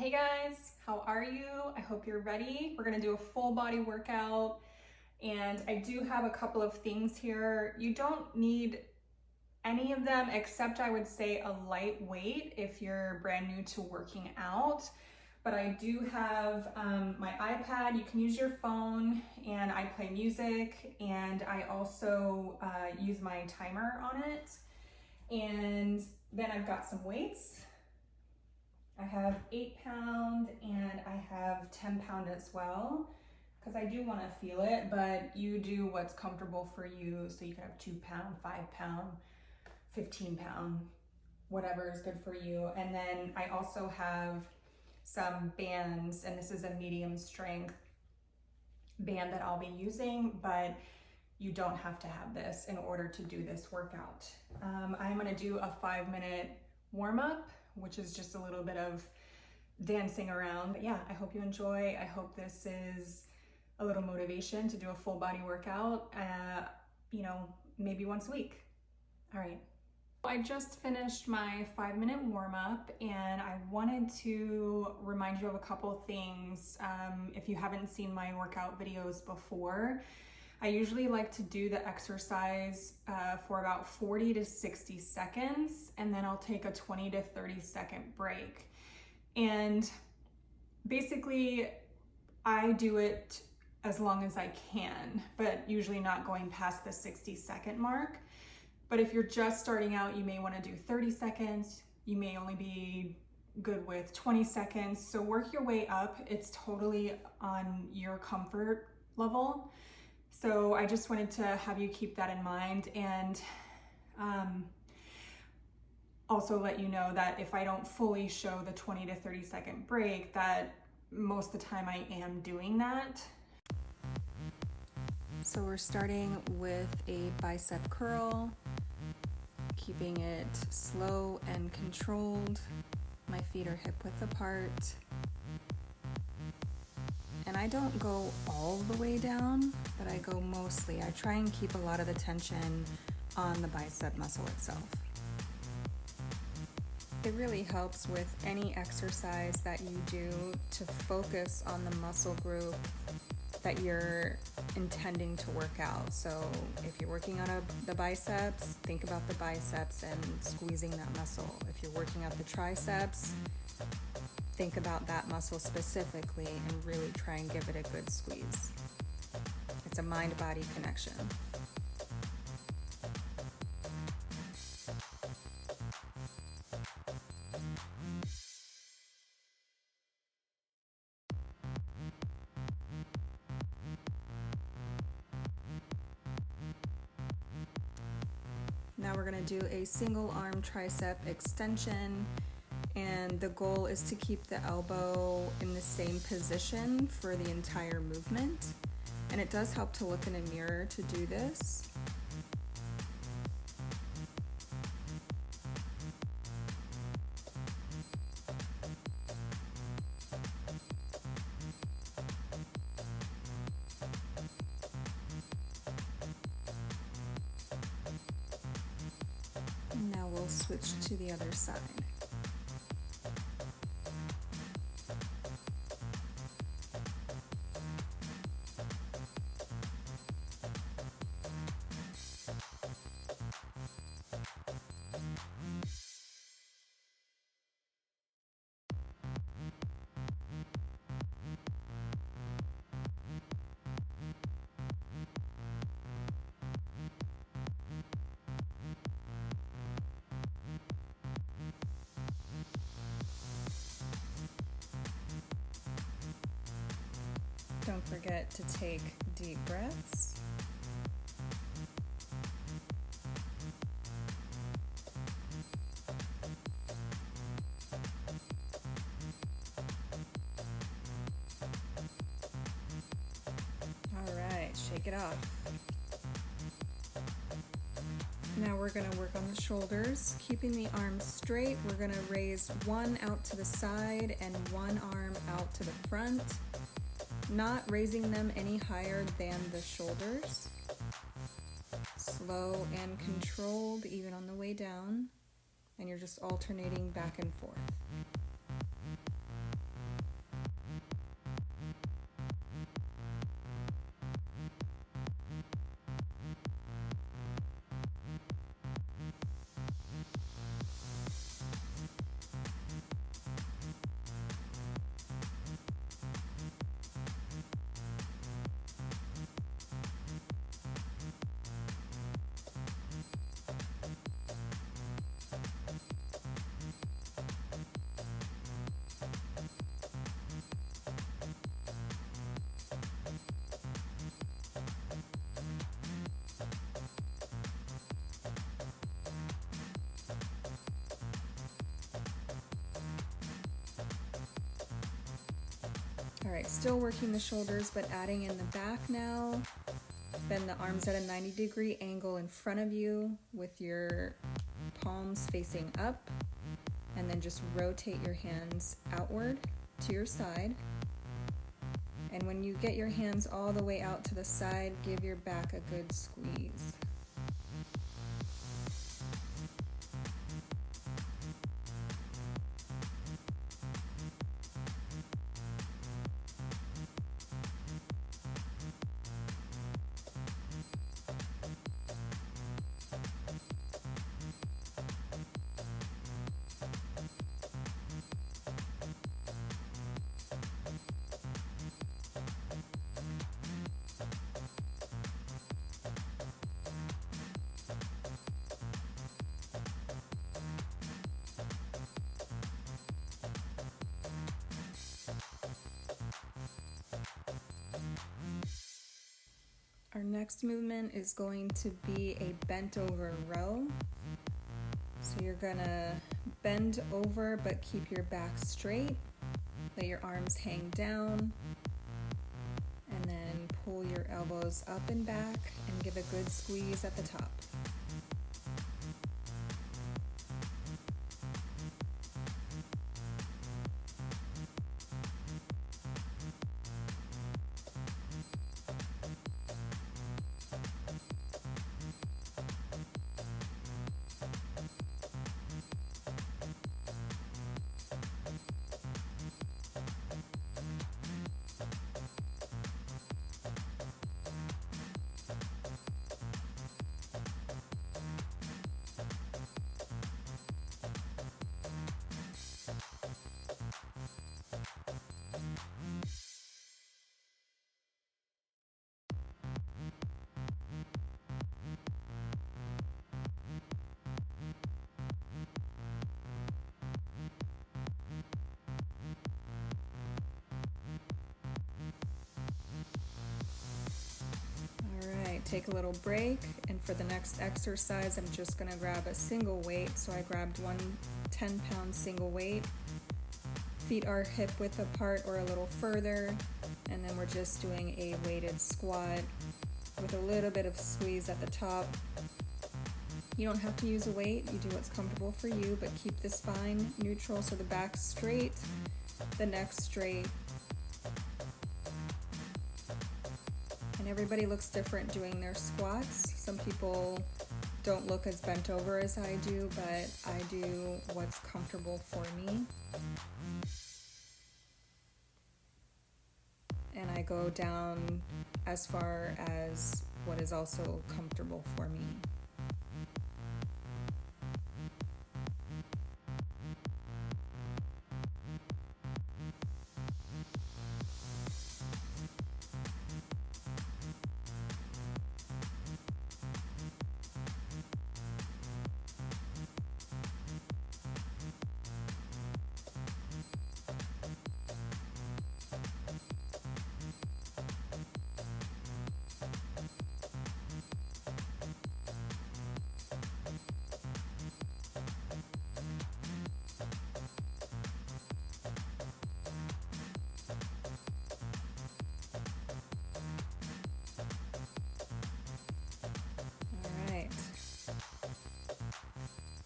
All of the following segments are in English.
Hey guys, how are you? I hope you're ready. We're gonna do a full body workout, and I do have a couple of things here. You don't need any of them except I would say a light weight if you're brand new to working out. But I do have my iPad. You can use your phone, and I play music, and I also use my timer on it. And then I've got some weights. I have 8 pound and I have 10 pound as well, because I do want to feel it, but you do what's comfortable for you. So you can have 2 pound, 5 pound, 15 pound, whatever is good for you. And then I also have some bands, and this is a medium strength band that I'll be using, but you don't have to have this in order to do this workout. I'm gonna do a 5-minute warm up, which is just a little bit of dancing around. But yeah, I hope you enjoy. I hope this is a little motivation to do a full body workout, maybe once a week. All right. I just finished my 5-minute warm up, and I wanted to remind you of a couple things. If you haven't seen my workout videos before, I usually like to do the exercise for about 40 to 60 seconds, and then I'll take a 20 to 30 second break. And basically, I do it as long as I can, but usually not going past the 60-second mark. But if you're just starting out, you may want to do 30 seconds. You may only be good with 20 seconds. So work your way up. It's totally on your comfort level. So I just wanted to have you keep that in mind, and also let you know that if I don't fully show the 20 to 30 second break, that most of the time I am doing that. So we're starting with a bicep curl, keeping it slow and controlled. My feet are hip width apart. And I don't go all the way down, but I go mostly. I try and keep a lot of the tension on the bicep muscle itself. It really helps with any exercise that you do to focus on the muscle group that you're intending to work out. So if you're working on the biceps, think about the biceps and squeezing that muscle. If you're working out the triceps, think about that muscle specifically and really try and give it a good squeeze. It's a mind-body connection. Now we're going to do a single arm tricep extension, and the goal is to keep the elbow in the same position for the entire movement. And it does help to look in a mirror to do this. Now we'll switch to the other side. Don't forget to take deep breaths. All right, shake it off. Now we're going to work on the shoulders, keeping the arms straight. We're going to raise one out to the side and one arm out to the front, not raising them any higher than the shoulders. Slow and controlled, even on the way down, and you're just alternating back and forth. All right, still working the shoulders, but adding in the back now. Bend the arms at a 90-degree angle in front of you with your palms facing up, and then just rotate your hands outward to your side. And when you get your hands all the way out to the side, give your back a good squeeze. Our next movement is going to be a bent over row. So you're gonna bend over but keep your back straight. Let your arms hang down, and then pull your elbows up and back and give a good squeeze at the top. Take a little break, and for the next exercise I'm just going to grab a single weight. So I grabbed one 10-pound single weight. Feet are hip width apart or a little further, and then we're just doing a weighted squat with a little bit of squeeze at the top. You don't have to use a weight, you do what's comfortable for you, but keep the spine neutral so the back's straight, the neck's straight. And everybody looks different doing their squats. Some people don't look as bent over as I do, but I do what's comfortable for me. And I go down as far as what is also comfortable for me.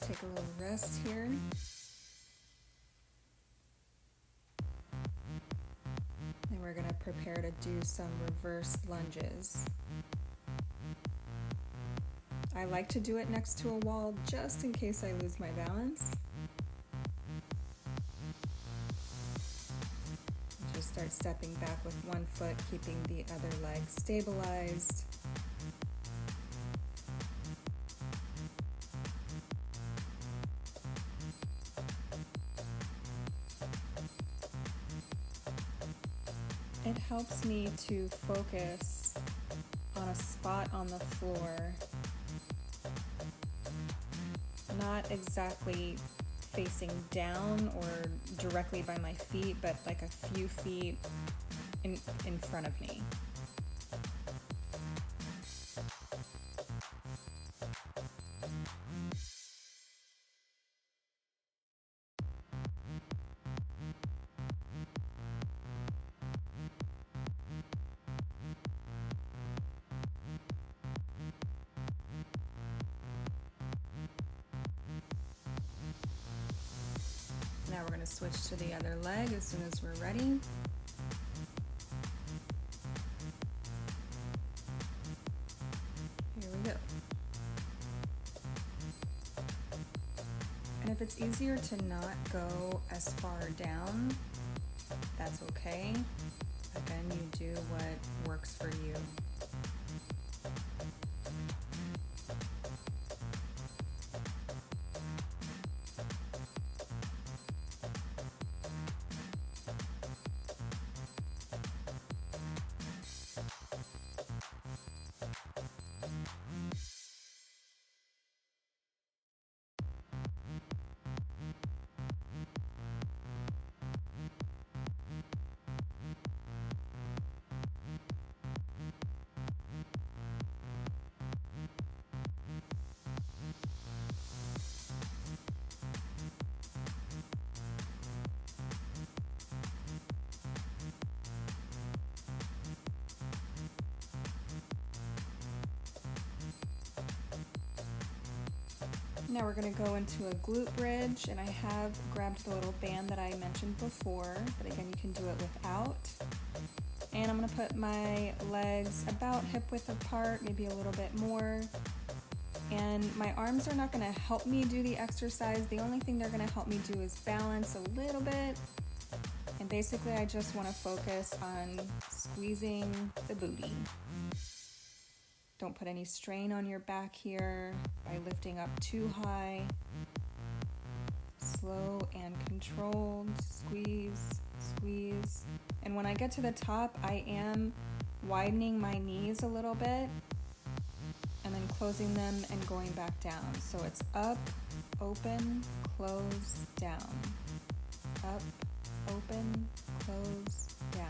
Take a little rest here. And we're going to prepare to do some reverse lunges. I like to do it next to a wall just in case I lose my balance. Just start stepping back with one foot, keeping the other leg stabilized. It helps me to focus on a spot on the floor, not exactly facing down or directly by my feet, but like a few feet in front of me. Now we're going to switch to the other leg as soon as we're ready. Here we go. And if it's easier to not go as far down, that's okay. Again, you do what works for you. Now we're going to go into a glute bridge, and I have grabbed the little band that I mentioned before, but again you can do it without. And I'm going to put my legs about hip width apart, maybe a little bit more. And my arms are not going to help me do the exercise. The only thing they're going to help me do is balance a little bit. And basically I just want to focus on squeezing the booty. Don't put any strain on your back here by lifting up too high. Slow and controlled, squeeze, squeeze. And when I get to the top, I am widening my knees a little bit and then closing them and going back down. So it's up, open, close, down. Up, open, close, down.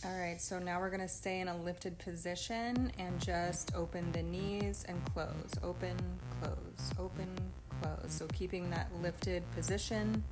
Alright, so now we're going to stay in a lifted position and just open the knees and close. Open, close, open, close. So keeping that lifted position.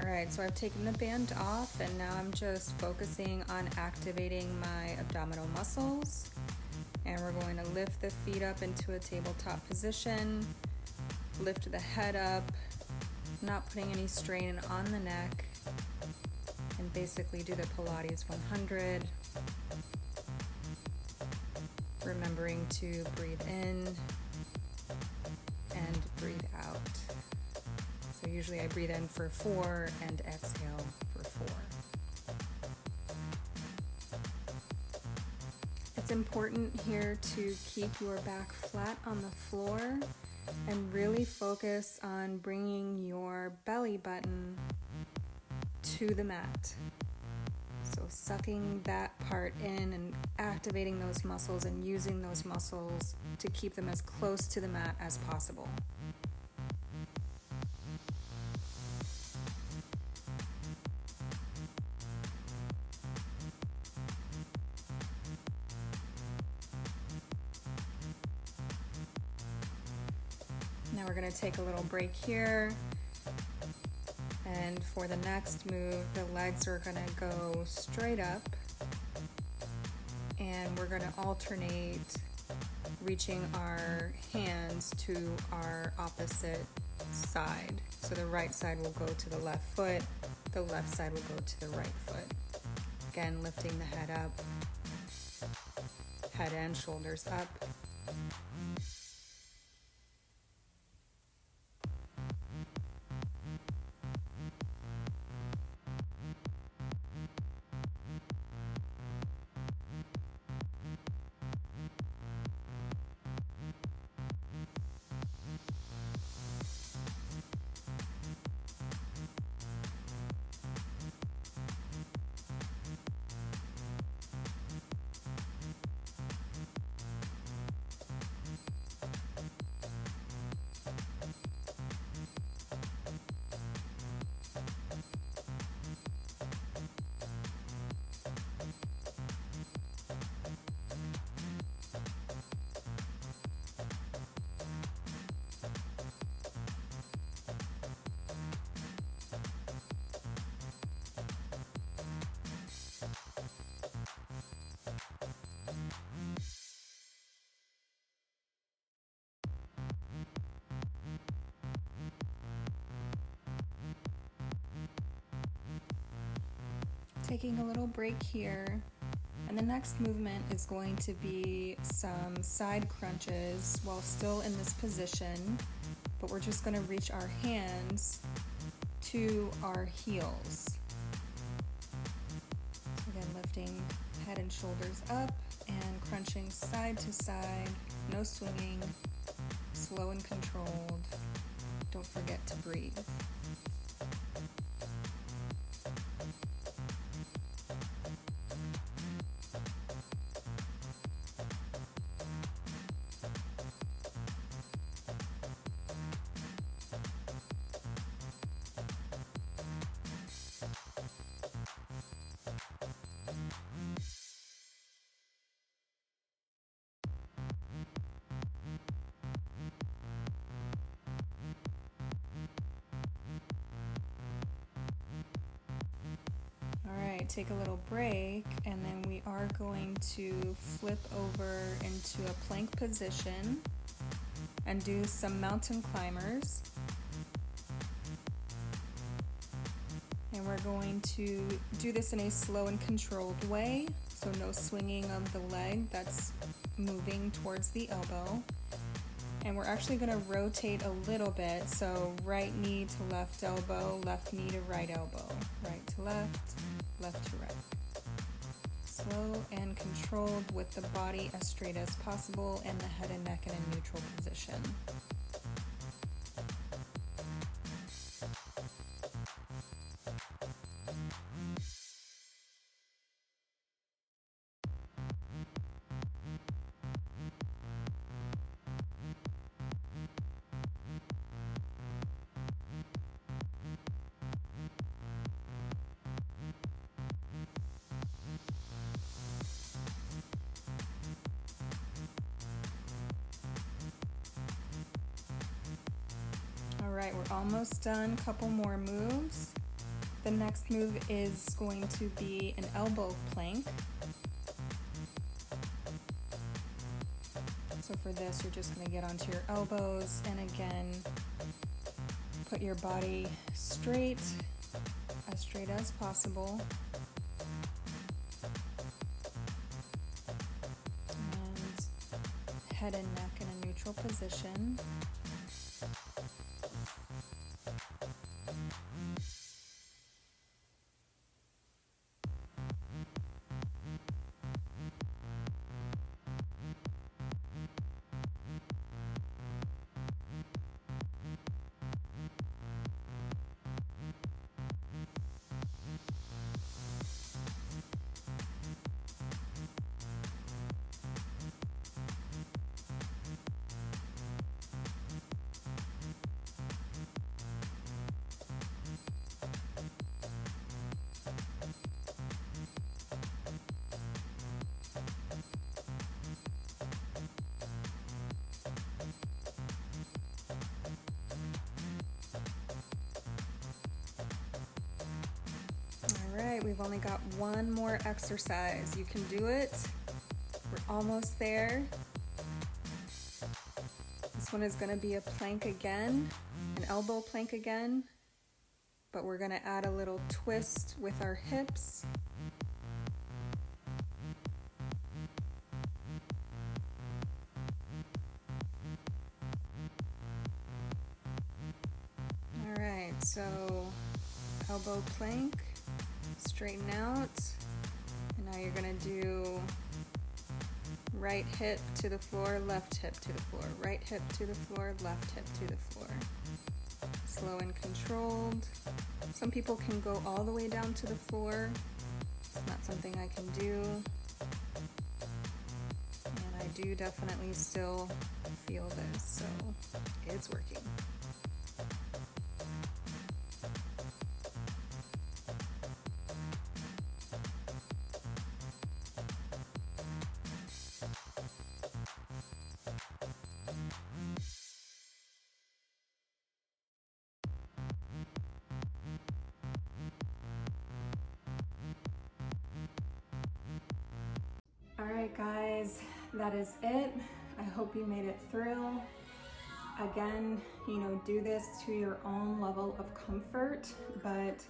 Alright, so I've taken the band off and now I'm just focusing on activating my abdominal muscles. And we're going to lift the feet up into a tabletop position, lift the head up, not putting any strain on the neck, and basically do the Pilates 100. Remembering to breathe in and breathe out. So usually I breathe in for 4 and exhale for 4. It's important here to keep your back flat on the floor and really focus on bringing your belly button to the mat. So sucking that part in and activating those muscles and using those muscles to keep them as close to the mat as possible. Now we're gonna take a little break here. And for the next move, the legs are gonna go straight up, and we're gonna alternate reaching our hands to our opposite side. So the right side will go to the left foot, the left side will go to the right foot. Again, lifting the head up, head and shoulders up. Taking a little break here, and the next movement is going to be some side crunches while still in this position, but we're just going to reach our hands to our heels. So again, lifting head and shoulders up and crunching side to side, no swinging, slow and controlled. Don't forget to breathe. Take a little break, and then we are going to flip over into a plank position and do some mountain climbers. And we're going to do this in a slow and controlled way, so no swinging of the leg that's moving towards the elbow. And we're actually going to rotate a little bit, so right knee to left elbow, left knee to right elbow, right to left, left to right. Slow and controlled with the body as straight as possible and the head and neck in a neutral position. Alright, we're almost done. Couple more moves. The next move is going to be an elbow plank. So for this, you're just going to get onto your elbows and again, put your body straight, as straight as possible. And head and neck in a neutral position. All right, we've only got one more exercise. You can do it. We're almost there. This one is gonna be a plank again, an elbow plank again, but we're gonna add a little twist with our hips. All right, so elbow plank, straighten out, and now you're gonna do right hip to the floor, left hip to the floor, right hip to the floor, left hip to the floor. Slow and controlled. Some people can go all the way down to the floor. It's not something I can do. And I do definitely still feel this, so it's working. All right, guys, that is it. I hope you made it through. Again, do this to your own level of comfort, but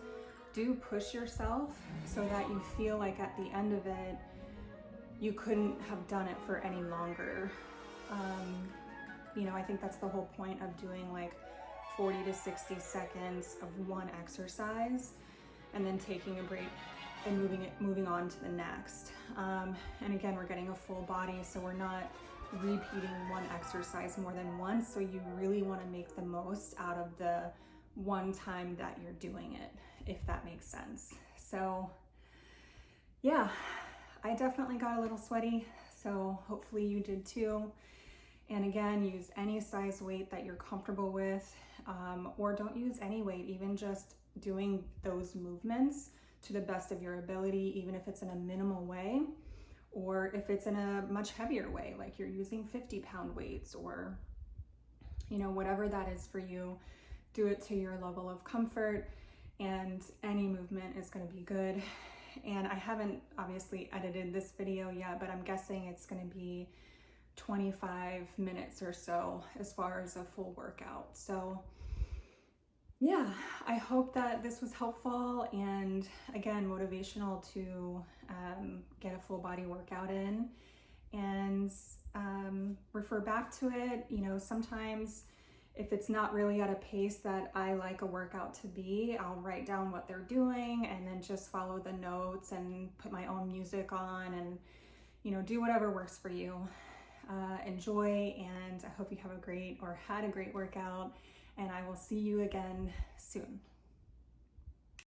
do push yourself so that you feel like at the end of it, you couldn't have done it for any longer. I think that's the whole point of doing like 40 to 60 seconds of one exercise and then taking a break and moving on to the next. And again, we're getting a full body, so we're not repeating one exercise more than once. So you really want to make the most out of the one time that you're doing it, if that makes sense. So yeah, I definitely got a little sweaty, so hopefully you did too. And again, use any size weight that you're comfortable with, or don't use any weight, even just doing those movements to the best of your ability, even if it's in a minimal way, or if it's in a much heavier way, like you're using 50-pound weights, or whatever that is for you, do it to your level of comfort, and any movement is going to be good. And I haven't obviously edited this video yet, but I'm guessing it's going to be 25 minutes or so as far as a full workout. So yeah, I hope that this was helpful and again, motivational to get a full body workout in, and refer back to it. Sometimes if it's not really at a pace that I like a workout to be, I'll write down what they're doing and then just follow the notes and put my own music on and, do whatever works for you. Enjoy, and I hope you have had a great workout, and I will see you again soon.